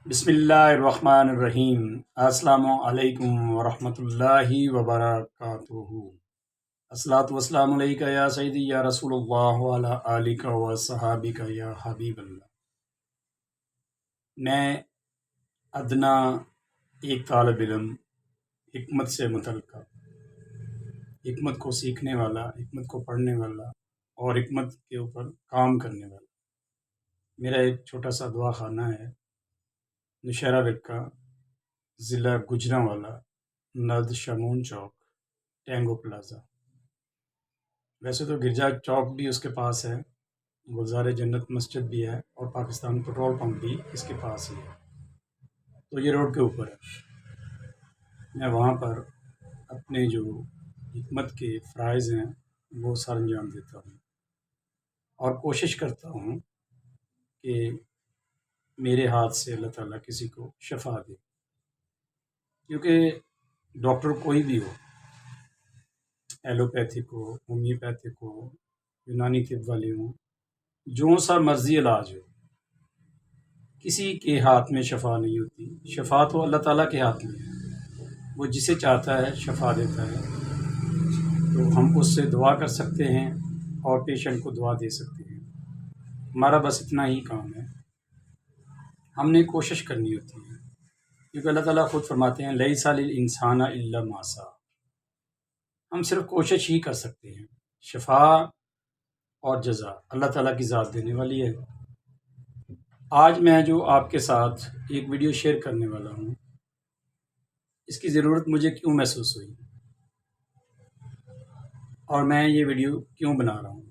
بسم اللہ الرحمن الرحیم۔ السلام علیکم ورحمۃ اللہ وبرکاتہ۔ الصلاۃ والسلام علیکہ یا سیدی یا رسول اللہ وعلی آلک و صحابک یا حبیب اللہ۔ میں ادنا ایک طالب علم، حکمت سے متعلقہ، حکمت کو سیکھنے والا، حکمت کو پڑھنے والا اور حکمت کے اوپر کام کرنے والا۔ میرا ایک چھوٹا سا دعا خانہ ہے، نشہرہ ورکہ، ضلع گوجرانوالا، نرد شمون چوک، ٹینگو پلازا۔ ویسے تو گرجا چوک بھی اس کے پاس ہے، گلزار جنت مسجد بھی ہے، اور پاکستان پٹرول پمپ بھی اس کے پاس ہی ہے، تو یہ روڈ کے اوپر ہے۔ میں وہاں پر اپنے جو حکمت کے فرائض ہیں وہ سر انجام دیتا ہوں، اور کوشش کرتا ہوں کہ میرے ہاتھ سے اللہ تعالیٰ کسی کو شفا دے، کیونکہ ڈاکٹر کوئی بھی ہو، ایلوپیتھک ہو، ہومیوپیتھک ہو، یونانی طب والے ہوں، جو سا مرضی علاج ہو، کسی کے ہاتھ میں شفا نہیں ہوتی۔ شفا تو اللہ تعالیٰ کے ہاتھ میں ہے، وہ جسے چاہتا ہے شفا دیتا ہے۔ تو ہم اس سے دعا کر سکتے ہیں اور پیشنٹ کو دعا دے سکتے ہیں، ہمارا بس اتنا ہی کام ہے، ہم نے کوشش کرنی ہوتی ہے، کیونکہ اللہ تعالیٰ خود فرماتے ہیں لیس للانسان الا ما سعی۔ ہم صرف کوشش ہی کر سکتے ہیں، شفا اور جزا اللہ تعالیٰ کی ذات دینے والی ہے۔ آج میں جو آپ کے ساتھ ایک ویڈیو شیئر کرنے والا ہوں، اس کی ضرورت مجھے کیوں محسوس ہوئی اور میں یہ ویڈیو کیوں بنا رہا ہوں؟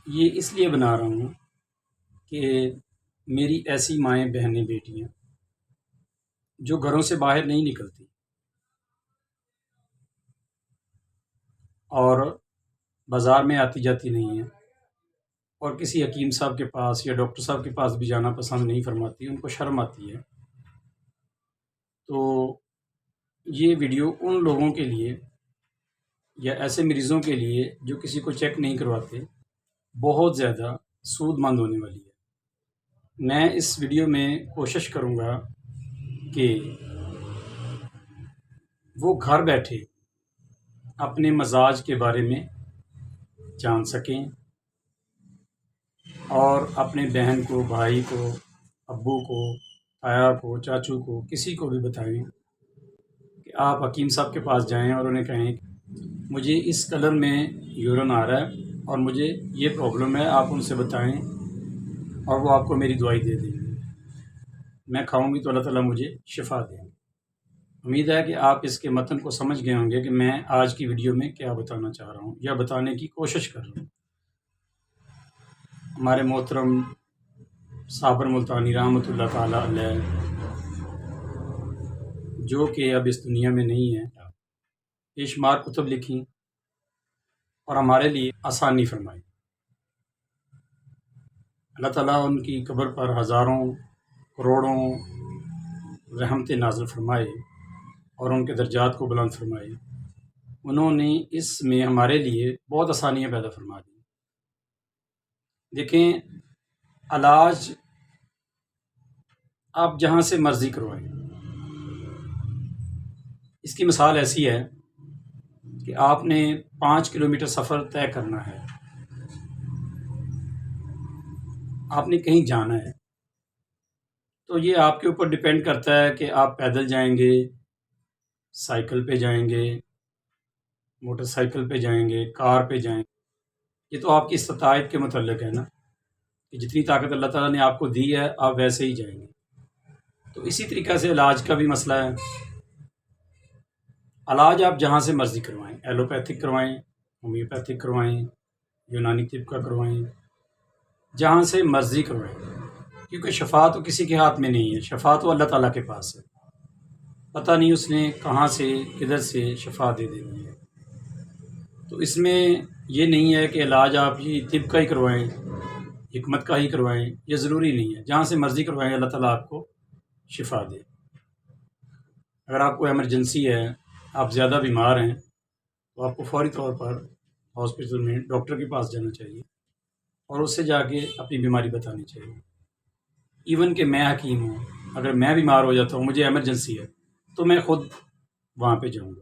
یہ اس لیے بنا رہا ہوں کہ میری ایسی مائیں، بہنیں، بیٹیاں جو گھروں سے باہر نہیں نکلتی اور بازار میں آتی جاتی نہیں ہیں، اور کسی حکیم صاحب کے پاس یا ڈاکٹر صاحب کے پاس بھی جانا پسند نہیں فرماتی، ان کو شرم آتی ہے، تو یہ ویڈیو ان لوگوں کے لیے یا ایسے مریضوں کے لیے جو کسی کو چیک نہیں کرواتے بہت زیادہ سود مند ہونے والی ہے۔ میں اس ویڈیو میں کوشش کروں گا کہ وہ گھر بیٹھے اپنے مزاج کے بارے میں جان سکیں، اور اپنے بہن کو، بھائی کو، ابو کو، تایا کو، چاچو کو، کسی کو بھی بتائیں کہ آپ حکیم صاحب کے پاس جائیں اور انہیں کہیں مجھے اس کلر میں یورین آ رہا ہے اور مجھے یہ پرابلم ہے، آپ ان سے بتائیں اور وہ آپ کو میری دوائی دے دیں گے، میں کھاؤں گی تو اللہ تعالیٰ مجھے شفا دیں گے۔ امید ہے کہ آپ اس کے متن کو سمجھ گئے ہوں گے کہ میں آج کی ویڈیو میں کیا بتانا چاہ رہا ہوں یا بتانے کی کوشش کر رہا ہوں۔ ہمارے محترم صابر ملتانی رحمۃ اللہ تعالیٰ علیہ، جو کہ اب اس دنیا میں نہیں ہے، بے شمار کتب لکھیں اور ہمارے لیے آسانی فرمائی۔ اللہ تعالیٰ ان کی قبر پر ہزاروں کروڑوں رحمتیں نازل فرمائے اور ان کے درجات کو بلند فرمائے۔ انہوں نے اس میں ہمارے لیے بہت آسانیاں پیدا فرما دی۔ دیکھیں، علاج آپ جہاں سے مرضی کروائیں، اس کی مثال ایسی ہے کہ آپ نے 5 کلومیٹر سفر طے کرنا ہے، آپ نے کہیں جانا ہے، تو یہ آپ کے اوپر ڈپینڈ کرتا ہے کہ آپ پیدل جائیں گے، سائیکل پہ جائیں گے، موٹر سائیکل پہ جائیں گے، کار پہ جائیں گے۔ یہ تو آپ کی استطاعت کے متعلق ہے نا، کہ جتنی طاقت اللہ تعالیٰ نے آپ کو دی ہے آپ ویسے ہی جائیں گے۔ تو اسی طریقہ سے علاج کا بھی مسئلہ ہے، علاج آپ جہاں سے مرضی کروائیں، ایلوپیتھک کروائیں، ہومیوپیتھک کروائیں، یونانی طب کا کروائیں، جہاں سے مرضی کروائیں، کیونکہ شفا تو کسی کے ہاتھ میں نہیں ہے، شفا تو اللہ تعالیٰ کے پاس ہے، پتہ نہیں اس نے کہاں سے کدھر سے شفا دے دینی ہے۔ تو اس میں یہ نہیں ہے کہ علاج آپ ہی طب کا ہی کروائیں، حکمت کا ہی کروائیں، یہ ضروری نہیں ہے، جہاں سے مرضی کروائیں اللہ تعالیٰ آپ کو شفا دے۔ اگر آپ کو ایمرجنسی ہے، آپ زیادہ بیمار ہیں، تو آپ کو فوری طور پر ہاسپٹل میں ڈاکٹر کے پاس جانا چاہیے اور اس سے جا کے اپنی بیماری بتانی چاہیے۔ ایون کہ میں حکیم ہوں، اگر میں بیمار ہو جاتا ہوں، مجھے ایمرجنسی ہے، تو میں خود وہاں پہ جاؤں گا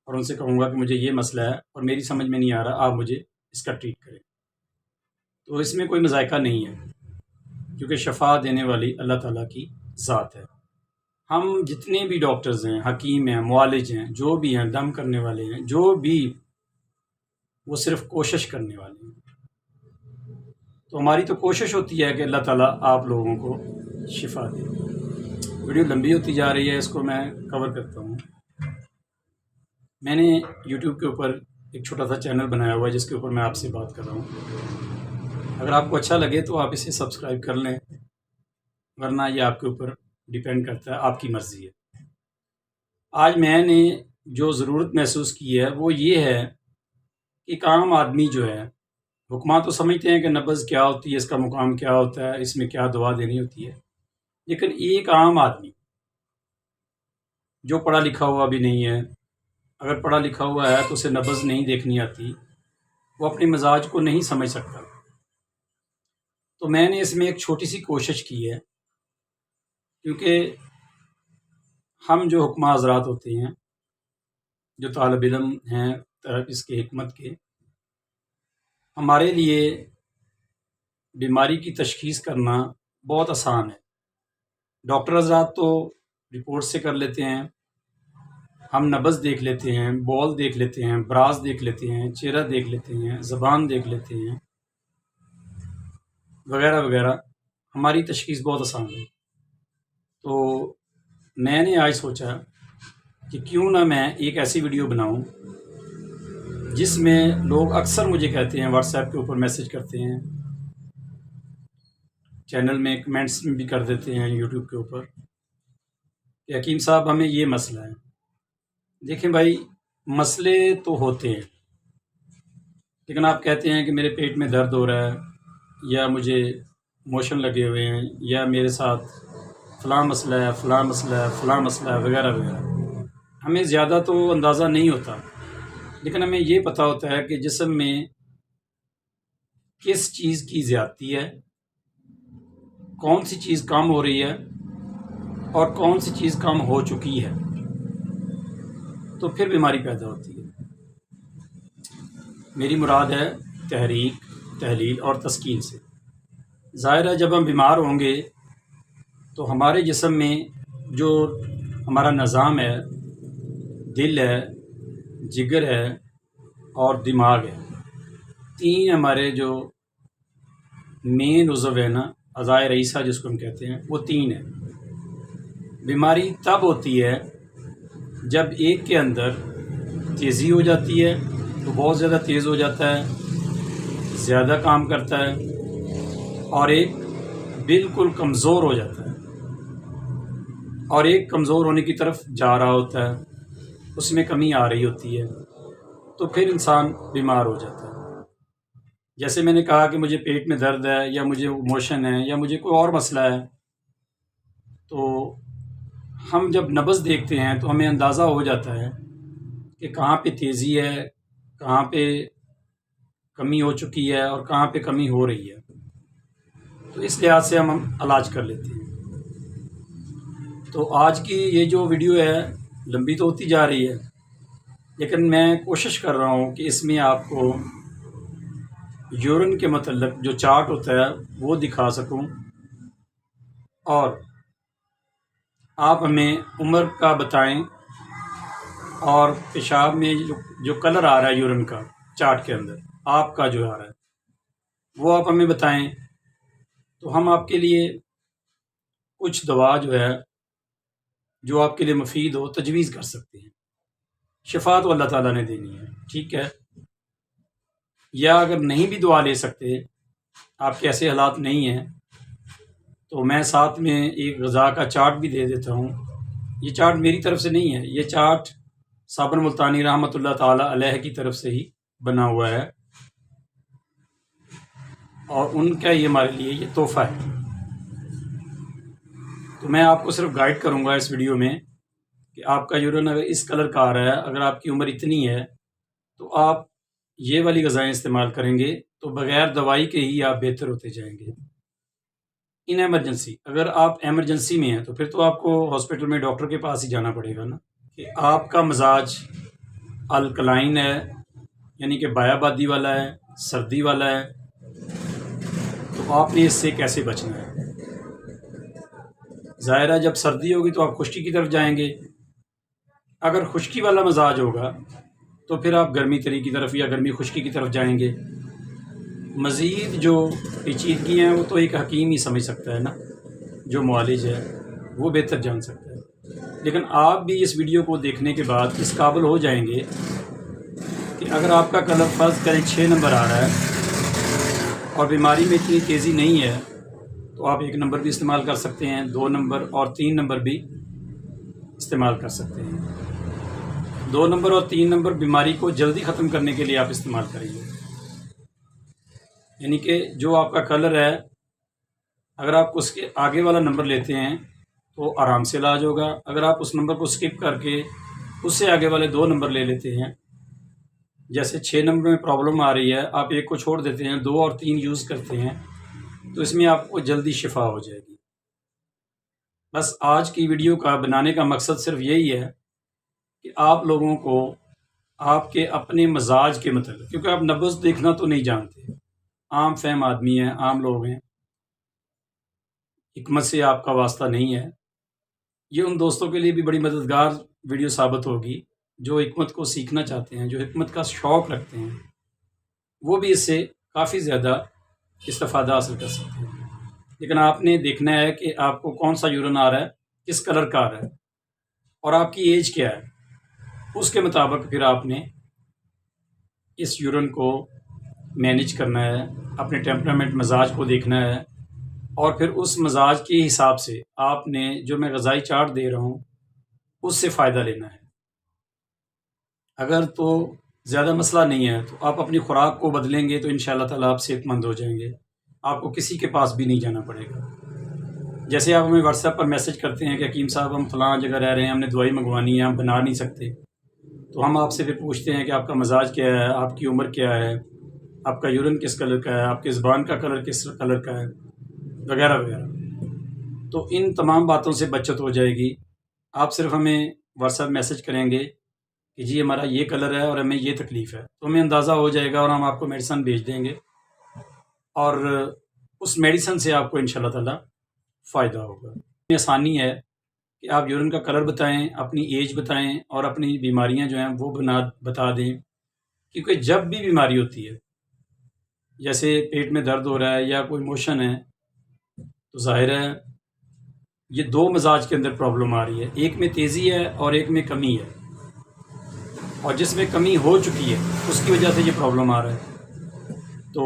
اور ان سے کہوں گا کہ مجھے یہ مسئلہ ہے اور میری سمجھ میں نہیں آ رہا، آپ مجھے اس کا ٹریٹ کریں۔ تو اس میں کوئی مذائقہ نہیں ہے، کیونکہ شفا دینے والی اللہ تعالیٰ کی ذات ہے۔ ہم جتنے بھی ڈاکٹرز ہیں، حکیم ہیں، معالج ہیں، جو بھی ہیں، دم کرنے والے ہیں، جو بھی، وہ صرف کوشش کرنے والے ہیں۔ تو ہماری تو کوشش ہوتی ہے کہ اللہ تعالیٰ آپ لوگوں کو شفا دے۔ ویڈیو لمبی ہوتی جا رہی ہے، اس کو میں کور کرتا ہوں۔ میں نے یوٹیوب کے اوپر ایک چھوٹا سا چینل بنایا ہوا ہے جس کے اوپر میں آپ سے بات کر رہا ہوں۔ اگر آپ کو اچھا لگے تو آپ اسے سبسکرائب کر لیں، ورنہ یہ آپ کے اوپر ڈیپینڈ کرتا ہے، آپ کی مرضی ہے۔ آج میں نے جو ضرورت محسوس کی ہے وہ یہ ہے کہ ایک عام آدمی جو ہے، حکماں تو سمجھتے ہیں کہ نبض کیا ہوتی ہے، اس کا مقام کیا ہوتا ہے، اس میں کیا دعا دینی ہوتی ہے، لیکن ایک عام آدمی جو پڑھا لکھا ہوا بھی نہیں ہے، اگر پڑھا لکھا ہوا ہے تو اسے نبض نہیں دیکھنی آتی، وہ اپنے مزاج کو نہیں سمجھ سکتا۔ تو میں نے اس میں ایک چھوٹی سی کوشش کی ہے، کیونکہ ہم جو حکماں حضرات ہوتے ہیں، جو طالب علم ہیں اس کے حکمت کے، ہمارے لیے بیماری کی تشخیص کرنا بہت آسان ہے۔ ڈاکٹر حضرات تو رپورٹ سے کر لیتے ہیں، ہم نبض دیکھ لیتے ہیں، بول دیکھ لیتے ہیں، براز دیکھ لیتے ہیں، چہرہ دیکھ لیتے ہیں، زبان دیکھ لیتے ہیں، وغیرہ وغیرہ، ہماری تشخیص بہت آسان ہے۔ تو میں نے آج سوچا کہ کیوں نہ میں ایک ایسی ویڈیو بناؤں جس میں لوگ اکثر مجھے کہتے ہیں، واٹس ایپ کے اوپر میسج کرتے ہیں، چینل میں کمنٹس میں بھی کر دیتے ہیں، یوٹیوب کے اوپر، کہ حکیم صاحب ہمیں یہ مسئلہ ہے۔ دیکھیں بھائی، مسئلے تو ہوتے ہیں، لیکن آپ کہتے ہیں کہ میرے پیٹ میں درد ہو رہا ہے، یا مجھے موشن لگے ہوئے ہیں، یا میرے ساتھ فلاں مسئلہ ہے، فلاں مسئلہ ہے، فلاں مسئلہ ہے، وغیرہ وغیرہ۔ ہمیں زیادہ تو اندازہ نہیں ہوتا، لیکن ہمیں یہ پتہ ہوتا ہے کہ جسم میں کس چیز کی زیادتی ہے، کون سی چیز کم ہو رہی ہے اور کون سی چیز کم ہو چکی ہے، تو پھر بیماری پیدا ہوتی ہے۔ میری مراد ہے تحریک، تحلیل اور تسکین سے۔ ظاہر ہے جب ہم بیمار ہوں گے تو ہمارے جسم میں جو ہمارا نظام ہے، دل ہے، جگر ہے اور دماغ ہے، تین ہمارے جو مین عضو ہے نا، اعضائے رئیسہ جس کو ہم کہتے ہیں، وہ تین ہیں۔ بیماری تب ہوتی ہے جب ایک کے اندر تیزی ہو جاتی ہے، تو بہت زیادہ تیز ہو جاتا ہے، زیادہ کام کرتا ہے، اور ایک بالکل کمزور ہو جاتا ہے، اور ایک کمزور ہونے کی طرف جا رہا ہوتا ہے، اس میں کمی آ رہی ہوتی ہے، تو پھر انسان بیمار ہو جاتا ہے۔ جیسے میں نے کہا کہ مجھے پیٹ میں درد ہے، یا مجھے موشن ہے، یا مجھے کوئی اور مسئلہ ہے، تو ہم جب نبض دیکھتے ہیں تو ہمیں اندازہ ہو جاتا ہے کہ کہاں پہ تیزی ہے، کہاں پہ کمی ہو چکی ہے، اور کہاں پہ کمی ہو رہی ہے۔ تو اس لحاظ سے ہم علاج کر لیتے ہیں۔ تو آج کی یہ جو ویڈیو ہے لمبی تو ہوتی جا رہی ہے، لیکن میں کوشش کر رہا ہوں کہ اس میں آپ کو یورین کے متعلق جو چارٹ ہوتا ہے وہ دکھا سکوں، اور آپ ہمیں عمر کا بتائیں، اور پیشاب میں جو کلر آ رہا ہے یورین کا چارٹ کے اندر، آپ کا جو آ رہا ہے وہ آپ ہمیں بتائیں، تو ہم آپ کے لیے کچھ دوا جو ہے جو آپ کے لیے مفید ہو تجویز کر سکتے ہیں۔ شفا تو اللہ تعالیٰ نے دینی ہے، ٹھیک ہے، یا اگر نہیں بھی دعا لے سکتے، آپ کے ایسے حالات نہیں ہیں، تو میں ساتھ میں ایک غذا کا چارٹ بھی دے دیتا ہوں۔ یہ چارٹ میری طرف سے نہیں ہے، یہ چارٹ صابر ملتانی رحمۃ اللہ تعالیٰ علیہ کی طرف سے ہی بنا ہوا ہے، اور ان کا یہ ہمارے لیے یہ تحفہ ہے۔ تو میں آپ کو صرف گائیڈ کروں گا اس ویڈیو میں کہ آپ کا یورین اگر اس کلر کا آ رہا ہے، اگر آپ کی عمر اتنی ہے، تو آپ یہ والی غذائیں استعمال کریں گے تو بغیر دوائی کے ہی آپ بہتر ہوتے جائیں گے ان ایمرجنسی، اگر آپ ایمرجنسی میں ہیں تو پھر تو آپ کو ہاسپٹل میں ڈاکٹر کے پاس ہی جانا پڑے گا نا، کہ آپ کا مزاج الکلائن ہے، یعنی کہ بایابادی والا ہے، سردی والا ہے، تو آپ نے اس سے کیسے بچنا ہے؟ ظاہر ہے جب سردی ہوگی تو آپ خشکی کی طرف جائیں گے، اگر خشکی والا مزاج ہوگا تو پھر آپ گرمی تری کی طرف یا گرمی خشکی کی طرف جائیں گے۔ مزید جو پیچیدگی ہیں وہ تو ایک حکیم ہی سمجھ سکتا ہے نا، جو معالج ہے وہ بہتر جان سکتا ہے، لیکن آپ بھی اس ویڈیو کو دیکھنے کے بعد اس قابل ہو جائیں گے کہ اگر آپ کا کلر فرض کریں 6 نمبر آ رہا ہے اور بیماری میں اتنی تیزی نہیں ہے تو آپ 1 نمبر بھی استعمال کر سکتے ہیں، 2 نمبر اور 3 نمبر بھی استعمال کر سکتے ہیں۔ 2 نمبر اور 3 نمبر بیماری کو جلدی ختم کرنے کے لیے آپ استعمال کریں گے، یعنی کہ جو آپ کا کلر ہے اگر آپ اس کے آگے والا نمبر لیتے ہیں تو آرام سے علاج ہوگا، اگر آپ اس نمبر کو سکپ کر کے اس سے آگے والے 2 نمبر لے لیتے ہیں، جیسے 6 نمبر میں پرابلم آ رہی ہے، آپ 1 کو چھوڑ دیتے ہیں، 2 اور 3 یوز کرتے ہیں تو اس میں آپ کو جلدی شفا ہو جائے گی۔ بس آج کی ویڈیو کا بنانے کا مقصد صرف یہی ہے کہ آپ لوگوں کو آپ کے اپنے مزاج کے متعلق، کیونکہ آپ نبض دیکھنا تو نہیں جانتے، عام فہم آدمی ہیں، عام لوگ ہیں، حکمت سے آپ کا واسطہ نہیں ہے، یہ ان دوستوں کے لیے بھی بڑی مددگار ویڈیو ثابت ہوگی جو حکمت کو سیکھنا چاہتے ہیں، جو حکمت کا شوق رکھتے ہیں، وہ بھی اس سے کافی زیادہ استفادہ حاصل کر سکتے ہیں۔ لیکن آپ نے دیکھنا ہے کہ آپ کو کون سا یورین آ رہا ہے، کس کلر کا آ رہا ہے اور آپ کی ایج کیا ہے، اس کے مطابق پھر آپ نے اس یورین کو مینیج کرنا ہے، اپنے ٹیمپرامنٹ مزاج کو دیکھنا ہے، اور پھر اس مزاج کے حساب سے آپ نے جو میں غذائی چارٹ دے رہا ہوں اس سے فائدہ لینا ہے۔ اگر تو زیادہ مسئلہ نہیں ہے تو آپ اپنی خوراک کو بدلیں گے تو انشاءاللہ تعالیٰ آپ صحت مند ہو جائیں گے، آپ کو کسی کے پاس بھی نہیں جانا پڑے گا۔ جیسے آپ ہمیں واٹس ایپ پر میسج کرتے ہیں کہ حکیم صاحب ہم فلاں جگہ رہ رہے ہیں، ہم نے دوائی منگوانی ہے، ہم بنا نہیں سکتے، تو ہم آپ سے پھر پوچھتے ہیں کہ آپ کا مزاج کیا ہے، آپ کی عمر کیا ہے، آپ کا یورین کس کلر کا ہے، آپ کے زبان کا کلر کس کلر کا ہے، وغیرہ وغیرہ۔ تو ان تمام باتوں سے بچت ہو جائے گی۔ آپ صرف ہمیں واٹس ایپ میسج کریں گے کہ جی ہمارا یہ کلر ہے اور ہمیں یہ تکلیف ہے، تو ہمیں اندازہ ہو جائے گا اور ہم آپ کو میڈیسن بھیج دیں گے، اور اس میڈیسن سے آپ کو انشاءاللہ تعالیٰ فائدہ ہوگا۔ اتنی آسانی ہے کہ آپ یورین کا کلر بتائیں، اپنی ایج بتائیں اور اپنی بیماریاں جو ہیں وہ بتا دیں، کیونکہ جب بھی بیماری ہوتی ہے، جیسے پیٹ میں درد ہو رہا ہے یا کوئی موشن ہے، تو ظاہر ہے یہ 2 مزاج کے اندر پرابلم آ رہی ہے، ایک میں تیزی ہے اور ایک میں کمی ہے، اور جس میں کمی ہو چکی ہے اس کی وجہ سے یہ پرابلم آ رہا ہے۔ تو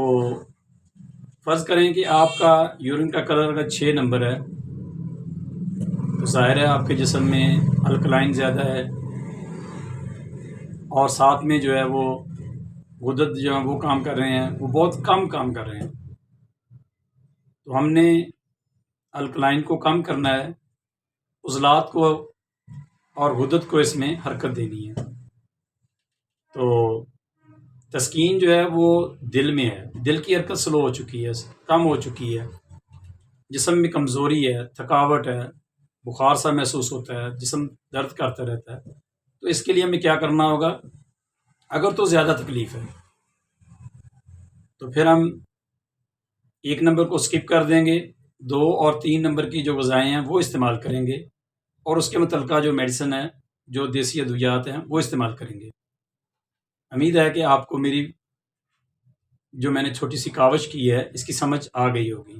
فرض کریں کہ آپ کا یورین کا کلر اگر 6 نمبر ہے تو ظاہر ہے آپ کے جسم میں الکلائن زیادہ ہے، اور ساتھ میں جو ہے وہ غدد جو ہیں وہ کام کر رہے ہیں، وہ بہت کم کام کر رہے ہیں، تو ہم نے الکلائن کو کم کرنا ہے، عضلات کو اور غدد کو اس میں حرکت دینی ہے۔ تو تسکین جو ہے وہ دل میں ہے، دل کی حرکت سلو ہو چکی ہے، کم ہو چکی ہے، جسم میں کمزوری ہے، تھکاوٹ ہے، بخار سا محسوس ہوتا ہے، جسم درد کرتا رہتا ہے، تو اس کے لیے ہمیں کیا کرنا ہوگا؟ اگر تو زیادہ تکلیف ہے تو پھر ہم 1 نمبر کو سکپ کر دیں گے، 2 اور 3 نمبر کی جو غذائیں ہیں وہ استعمال کریں گے، اور اس کے متعلقہ جو میڈیسن ہے، جو دیسی ادویات ہیں وہ استعمال کریں گے۔ امید ہے کہ آپ کو میری جو میں نے چھوٹی سی کاوش کی ہے اس کی سمجھ آ گئی ہوگی۔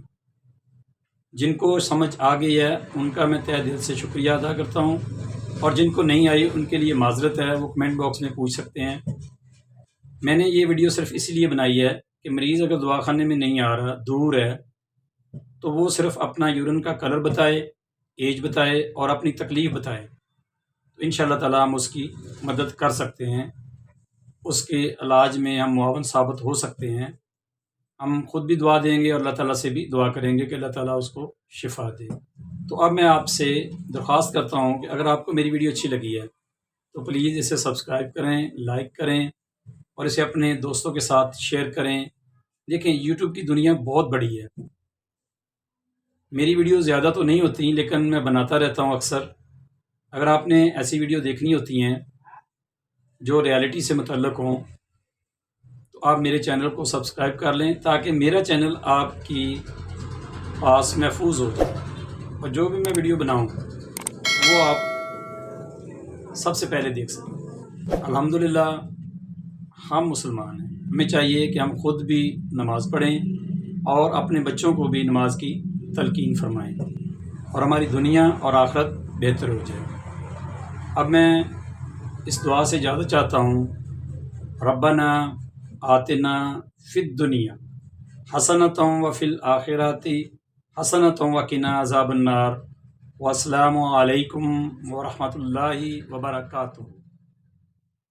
جن کو سمجھ آ گئی ہے ان کا میں تہہ دل سے شکریہ ادا کرتا ہوں، اور جن کو نہیں آئی ان کے لیے معذرت ہے، وہ کمنٹ باکس میں پوچھ سکتے ہیں۔ میں نے یہ ویڈیو صرف اسی لیے بنائی ہے کہ مریض اگر دواخانے میں نہیں آ رہا، دور ہے، تو وہ صرف اپنا یورین کا کلر بتائے، ایج بتائے اور اپنی تکلیف بتائے، تو انشاءاللہ تعالیٰ ہم اس کی مدد کر سکتے ہیں، اس کے علاج میں ہم معاون ثابت ہو سکتے ہیں۔ ہم خود بھی دعا دیں گے اور اللہ تعالیٰ سے بھی دعا کریں گے کہ اللہ تعالیٰ اس کو شفا دے۔ تو اب میں آپ سے درخواست کرتا ہوں کہ اگر آپ کو میری ویڈیو اچھی لگی ہے تو پلیز اسے سبسکرائب کریں، لائک کریں اور اسے اپنے دوستوں کے ساتھ شیئر کریں۔ دیکھیں یوٹیوب کی دنیا بہت بڑی ہے، میری ویڈیو زیادہ تو نہیں ہوتی لیکن میں بناتا رہتا ہوں اکثر. اگر آپ نے ایسی ویڈیو دیکھنی ہوتی ہیں جو ریالٹی سے متعلق ہوں تو آپ میرے چینل کو سبسکرائب کر لیں تاکہ میرا چینل آپ کی پاس محفوظ ہو جائے اور جو بھی میں ویڈیو بناؤں وہ آپ سب سے پہلے دیکھ سکیں. الحمدللہ ہم مسلمان ہیں، ہمیں چاہیے کہ ہم خود بھی نماز پڑھیں اور اپنے بچوں کو بھی نماز کی تلقین فرمائیں اور ہماری دنیا اور آخرت بہتر ہو جائے. اب میں اس دعا سے اجازت چاہتا ہوں. ربنا آتنا فی الدنیا حسنۃ وفی الآخرۃ حسنۃ وقنا عذاب النار. والسلام علیکم ورحمۃ اللہ وبرکاتہ.